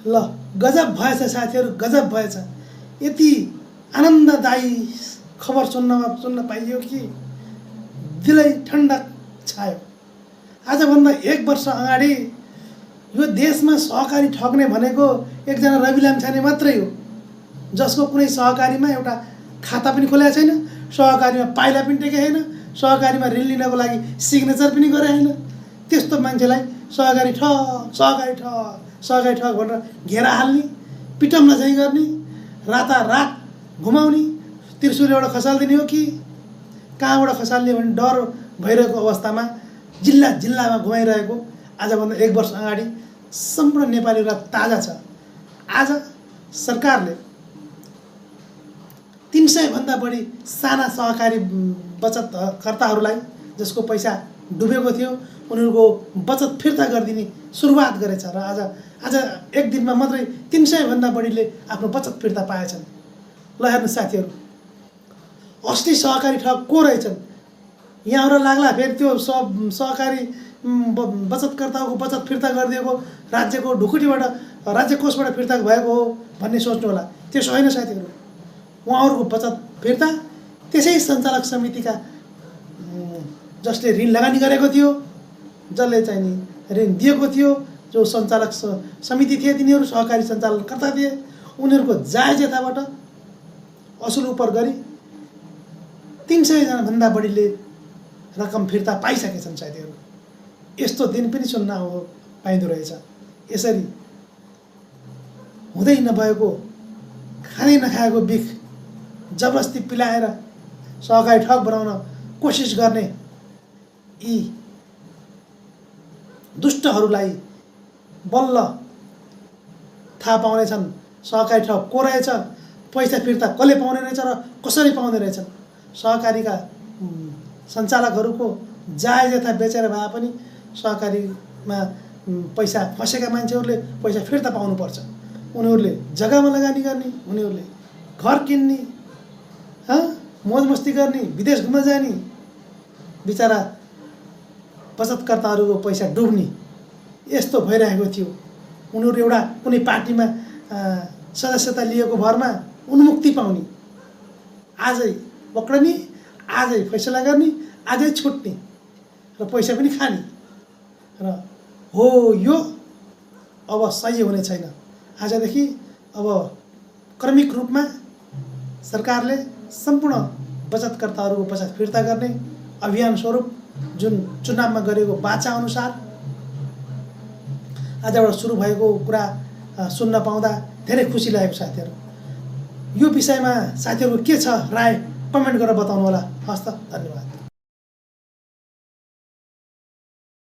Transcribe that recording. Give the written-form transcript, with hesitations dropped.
ल गजब भएछ साथीहरू, गजब भएछ। यति आनन्ददायी खबर सुन्न पाइयो कि दिलै ठन्डा छायो। आजभन्दा 1 वर्ष अगाडि यो देशमा सहकारी ठग्ने भनेको एकजना रवि लामिछाने मात्रै हो, जसको कुनै सहकारीमा एउटा खाता पनि खोलेको छैन, सहकारीमा पाइला पनि टेकेको छैन, सहकारीमा ऋण लिनको लागि सिग्नेचर पनि गरे होइन। त्यस्तो मान्छेलाई सहकारी ठग भनेर घेरा हाल्ने, पिटम्न चाहिँ गर्ने, रातारात घुमाउने, त्रिशुल एउटा खसालिदिने हो कि कहाँबाट खसाल्ने भने डर भइरहेको अवस्थामा जिल्लामा घुमाइरहेको आजभन्दा 1 वर्ष अगाडि सम्पूर्ण नेपालीलाई ताजा छ। आज सरकारले 300 भन्दा बढी साना सहकारी बचतकर्ताहरूलाई जसको पैसा डुबेको थियो उनीहरूको बचत फिर्ता गरिदिने सुरुवात गरेछ र आज एक दिनमा मात्रै 300 भन्दा बढीले आफ्नो बचत फिर्ता पाएछन्। ल हेर्नु साथीहरू, असली सहकारी ठग को रहेछन् यहाँबाट लाग्ला। फेरि त्यो सहकारी बचतकर्ताको बचत फिर्ता गरिदिएको राज्यको ढुकुटीबाट, राज्य कोषबाट फिर्ता भएको हो भन्ने सोच्नु होला। त्यसो होइन साथीहरू, उहाँहरूको बचत फिर्ता त्यसै सञ्चालक समितिका जसले ऋण लगानी गरेको थियो, जसले चाहिँ नि ऋण दिएको थियो, जो सञ्चालक समिति थिए, तिनीहरू सहकारी सञ्चालनकर्ता थिए, उनीहरूको जायज यथाबाट असुल उपर गरी 300 जना भन्दा बढीले रकम फिर्ता पाइसकेछन् साथीहरू। यस्तो दिन पनि सुन्न पाइँदो रहेछ। यसरी हुँदै नभएको, खानै नखाएको बिख जबरजस्ती पिलाएर सहकारी ठग बनाउन कोसिस गर्ने यी दुष्टहरूलाई बल्ल थाहा पाउनेछन् सहकारी ठग को रहेछ, पैसा फिर्ता कसले पाउने रहेछ र कसरी पाउने रहेछन्। सहकारीका सञ्चालकहरूको जायज यथा बेचेर भए पनि सहकारीमा पैसा फसेका मान्छेहरूले पैसा फिर्ता पाउनुपर्छ। उनीहरूले जग्गामा लगानी गर्ने, उनीहरूले घर किन्ने, मौज मस्ती गर्ने, विदेश घुम्न जाने, बिचरा बचतकर्ताहरूको पैसा डुब्ने, यस्तो भइरहेको थियो। उनीहरू एउटा कुनै पार्टीमा सदस्यता लिएको भरमा उन्मुक्ति पाउने, आजै पक्रने, आजै फैसला गर्ने, आजै छुट्ने र पैसा पनि खाने र हो यो अब सही हुने छैन। आजदेखि अब क्रमिक रूपमा सरकारले सम्पूर्ण बचतकर्ताहरूको बचत फिर्ता गर्ने अभियान स्वरूप जुन चुनावमा गरेको वाचा अनुसार आजबाट सुरु भएको कुरा सुन्न पाउँदा धेरै खुसी लागेको साथीहरू। यो विषयमा साथीहरूको के छ राय कमेन्ट गरेर बताउनु होला। हस् त, धन्यवाद।